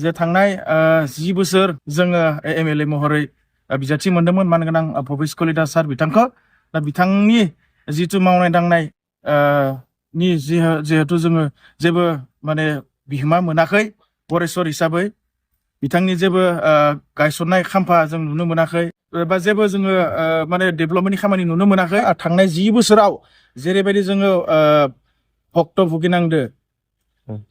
जे थांनाय 10 बोसोर जोङो एमएलए महरै बिजाथि मोनदोंमोन मानगोनां भबेस कलिता सार बिथांखौ दा बिथांनि जिथु मावनाय दांनाय नि जिहेतु जोङो जेबो माने बिहोमा मोनाखै गरेस्वर हिसाबै बिथांनि जेबो गायसननाय खाम्फा जों नुनो मोनाखै बा जेबो जोङो माने डेभेलपमेन्टनि खामानि नुनो मोनाखै थांनाय 10 बोसोराव जेरैबायदि जोङो भक्त भुगिनांदो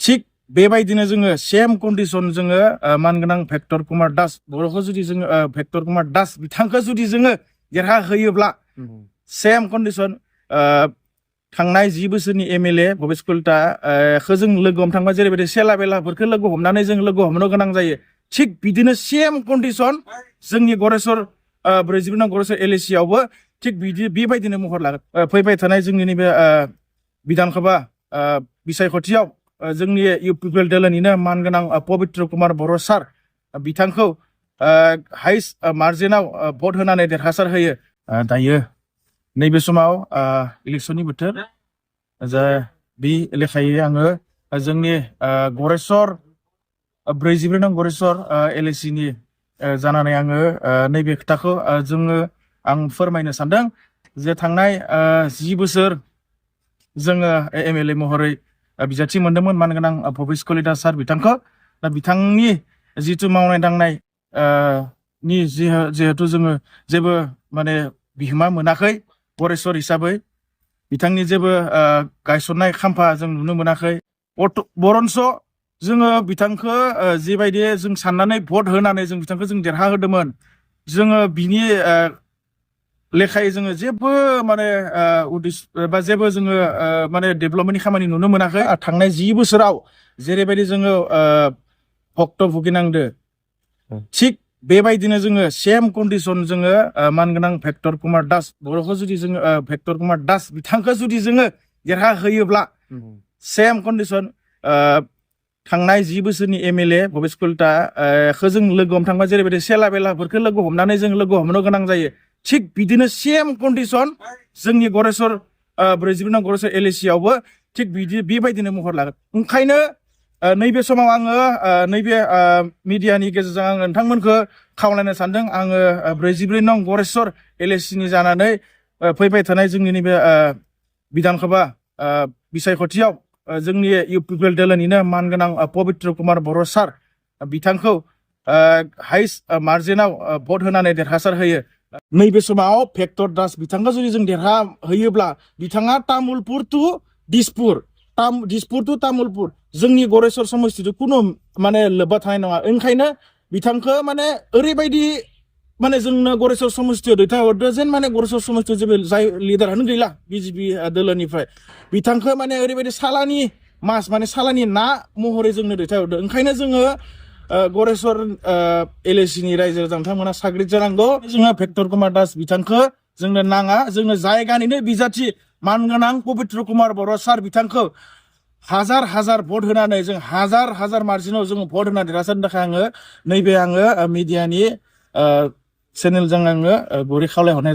थिग बेबायदिनो जोङो सेम कन्डिशन जोङो मानगोनां भेक्टर कुमार दास बर'खौ जुदि जोङो भेक्टर कुमार दास बिथांखौ जुदि जोङो देरहा होयोब्ला सेम कन्डिशन थांनाय 10 बोसोरनि एमएलए भबेस कलिताखौ जों लोगो हमनो थांबा जेरैबायदि सेला बेलाफोरखौ लोगो हमनानै जों लोगो हमनो गोनां जायो थिग बिदिनो सेम कन्डिशन जोंनि गरेस्वर 44 नं गरेस्वर एलएसि आवबो थिग बेबायदिनो महर लागोन फैबाय थानाय जोंनि नैबे बिधानसभा बिसायख'थियाव जोंनि इउपिपिएल दोलोनिनो मानगोनां पबित्र कुमार बर' सार बिथांखौ हाइस्ट मार्जिनाव भट होनानै देरहासार होयो दायो नैबे समाव इलेक्शननि बोथोर जा बे लेखायै आङो जोंनि गरेस्वर 44 नं गरेस्वर एलएसिनि जानानै आङो नैबे खोथाखौ आं फोरमायनो सानदों जे थांनाय 10 बोसोर जोङो एमएलए महरै बिजाथि मोनदोंमोन मानगोनां भबेस कलिता सार बिथांखौ दा बिथांनि जिथु मावनाय दांनाय नि जिहेतु जोङो जेबो माने बिहोमा मोनाखै गरेस्वर हिसाबै बिथांनि जेबो गायसननाय खाम्फा जों नुनो मोनाखै बरन्स जोङो बिथांखौ जिबायदि जों साननानै भट होनानै जों बिथांखौ जों देरहा होदोंमोन जोङो बिनि लेखायै जोङो जेबो माने बा जेबो जोङो माने डेभेलपमेन्टनि खामानि नुनो मोनाखै थांनाय 10 बोसोराव जेरैबायदि जोङो भक्त भुगिनांदो थिग बेबायदिनो जोङो सेम कन्डिशन जोङो मानगोनां भेक्टर कुमार दास बर'खौ जुदि जोङो भेक्टर कुमार दास बिथांखौ जुदि जोङो देरहा होयोब्ला सेम कन्डिशन थांनाय 10 बोसोरनि एमएलए भबेस कलिताखौ जों लोगो हमनो थांबा जेरैबायदि सेला बेलाफोरखौ लोगो हमनानै जों लोगो हमनो गोनां जायो थिग बिदिनो सेम कन्डिशन जोंनि गरेस्वर 44 नं गरेस्वर एलएसि आवबो थिग बेबायदिनो महर लागोन ओंखायनो नैबे समाव आङो नैबे मिडियानि गेजेरजों आं नोंथांमोनखौ खावलायनो सानदों आङो 44 नं गरेस्वर एलएसिनि जानानै फैबाय थानाय जोंनि नैबे बिधानसभा बिसायख'थियाव जोंनि इउपिपिएल दोलोनिनो मानगोनां पबित्र कुमार बर' सार बिथांखौ हाइस्ट मार्जिनाव भट होनानै देरहासार होयो नैबे समाव भेक्टर दास बिथांखौ जुदि जों देरहा होयोब्ला बिथाङा तामुलपुर टु दिसपुर टु तामुलपुर जोंनि गरेस्वर समस्थिजों खुनु माने लोब्बा थानाय नङा ओंखायनो बिथांखौ माने ओरैबायदि माने जोंनो गरेस्वर समस्थियाव दैथायहरदो जेन माने गरेस्वर समस्थियाव जेबो जाय लिडारानो गैला बिजेपि दोलोनिफ्राय बिथांखौ माने ओरैबायदि सालानि मास माने सालानि ना महरै जोंनो दैथायहरदो ओंखायनो जोङो गरेस्वर एलएसिनि रायजो नोंथांमोना साग्रिद जानांगौ जोङो भेक्टर कुमार दास बिथांखौ जोंनो नाङा जोंनो जायगानिनो बिजाथि मानगोनां पबित्र कुमार बर' सार बिथांखौ हाजार भट होनानै जों हाजार मार्जिनाव जों भट होनानै देरहासारनो थाखाय आङो नैबे मिडियानि चेनेलजों आङो गुरै खावलायहरनाय जाबाय।